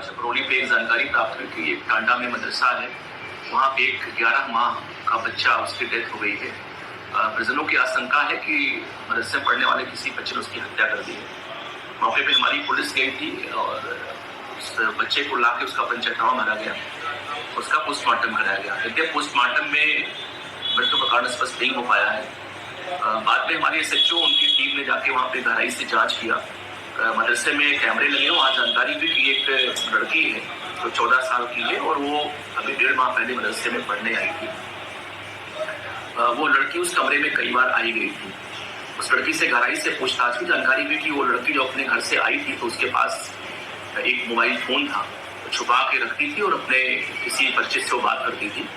छपरौली पे एक जानकारी प्राप्त हुई कि एक टांडा में मदरसा है, वहाँ पे एक 11 माह का बच्चा, उसकी डेथ हो गई है। परिजनों की आशंका है कि मदरसे में पढ़ने वाले किसी बच्चे ने उसकी हत्या कर दी है। मौके पे हमारी पुलिस गई थी और उस बच्चे को ला के उसका पंचनामा मारा गया, उसका पोस्टमार्टम कराया गया। लेकिन पोस्टमार्टम में मृत्यु का कारण स्पष्ट नहीं हो पाया है। बाद में हमारी SHO उनकी टीम ने जाके वहाँ पे गहराई से जांच किया। मदरसे में कैमरे लगे, वहाँ जानकारी हुई कि एक लड़की है जो 14 साल की है और वो अभी 1.5 माह पहले मदरसे में पढ़ने आई थी। वो लड़की उस कमरे में कई बार आई गई थी। उस लड़की से गहराई से पूछताछ की, जानकारी हुई कि वो लड़की जो अपने घर से आई थी तो उसके पास एक मोबाइल फ़ोन था, छुपा के रखती थी और अपने किसी परिचित से वो बात करती थी।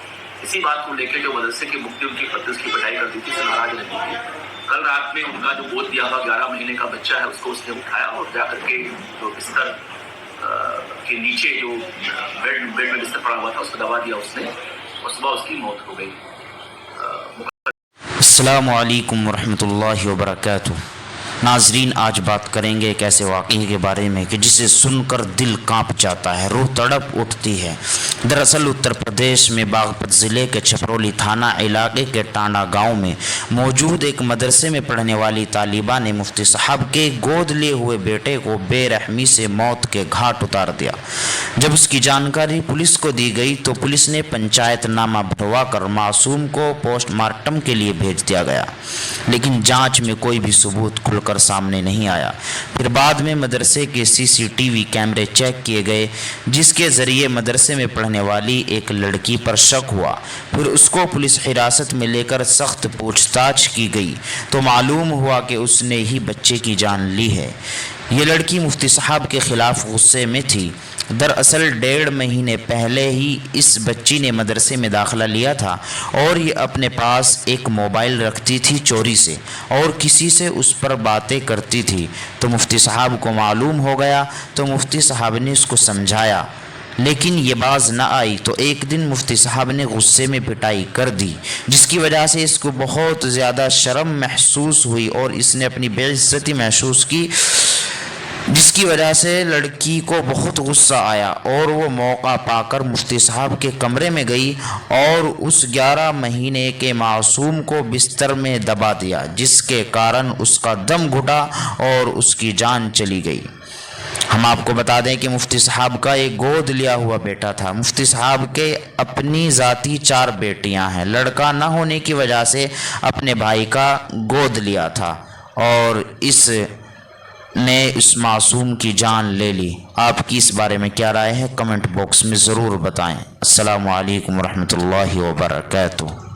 इसी बात को लेकर जो मदरसे के मुफ्ती उनकी पत्नी उसकी पढ़ाई करती थी, से नाराज रहती थी। कल रात में उनका जो गोद दिया हुआ 11 महीने का बच्चा है उसको उसने उठाया और जा करके जो बिस्तर के नीचे जो बेड में बिस्तर पड़ा हुआ था उसको दबा दिया उसने, और सुबह उसकी मौत हो गई। अस्सलामु अलैकुम वरहमतुल्लाहि वबरकातुहू। नाजरीन, आज बात करेंगे एक ऐसे वाक़ये के बारे में कि जिसे सुनकर दिल कांप जाता है, रूह तड़प उठती है। दरअसल उत्तर प्रदेश में बागपत ज़िले के छपरौली थाना इलाके के टांडा गांव में मौजूद एक मदरसे में पढ़ने वाली तालिबा ने मुफ्ती साहब के गोद लिए हुए बेटे को बेरहमी से मौत के घाट उतार दिया। जब उसकी जानकारी पुलिस को दी गई तो पुलिस ने पंचायतनामा भरवा कर मासूम को पोस्टमार्टम के लिए भेज दिया गया, लेकिन जाँच में कोई भी सबूत खुलकर सामने नहीं आया। फिर बाद में मदरसे के CCTV कैमरे चेक किए गए, जिसके जरिए मदरसे में पढ़ने वाली एक लड़की पर शक हुआ। फिर उसको पुलिस हिरासत में लेकर सख्त पूछताछ की गई तो मालूम हुआ कि उसने ही बच्चे की जान ली है। ये लड़की मुफ्ती साहब के खिलाफ गुस्से में थी। दरअसल 1.5 महीने पहले ही इस बच्ची ने मदरसे में दाखिला लिया था और ये अपने पास एक मोबाइल रखती थी चोरी से और किसी से उस पर बातें करती थी। तो मुफ्ती साहब को मालूम हो गया तो मुफ्ती साहब ने उसको समझाया, लेकिन ये बाज न आई। तो एक दिन मुफ्ती साहब ने गुस्से में पिटाई कर दी, जिसकी वजह से इसको बहुत ज़्यादा शर्म महसूस हुई और इसने अपनी बेइज्जती महसूस की, जिसकी वजह से लड़की को बहुत गुस्सा आया और वो मौका पाकर मुफ्ती साहब के कमरे में गई और उस 11 महीने के मासूम को बिस्तर में दबा दिया, जिसके कारण उसका दम घुटा और उसकी जान चली गई। हम आपको बता दें कि मुफ्ती साहब का एक गोद लिया हुआ बेटा था। मुफ्ती साहब के अपनी ज़ाती 4 बेटियां हैं। लड़का न होने की वजह से अपने भाई का गोद लिया था और ने उस मासूम की जान ले ली। आपकी इस बारे में क्या राय है, कमेंट बॉक्स में ज़रूर बताएं। अस्सलामु अलैकुम वरहमतुल्लाहि वबरकातुहू।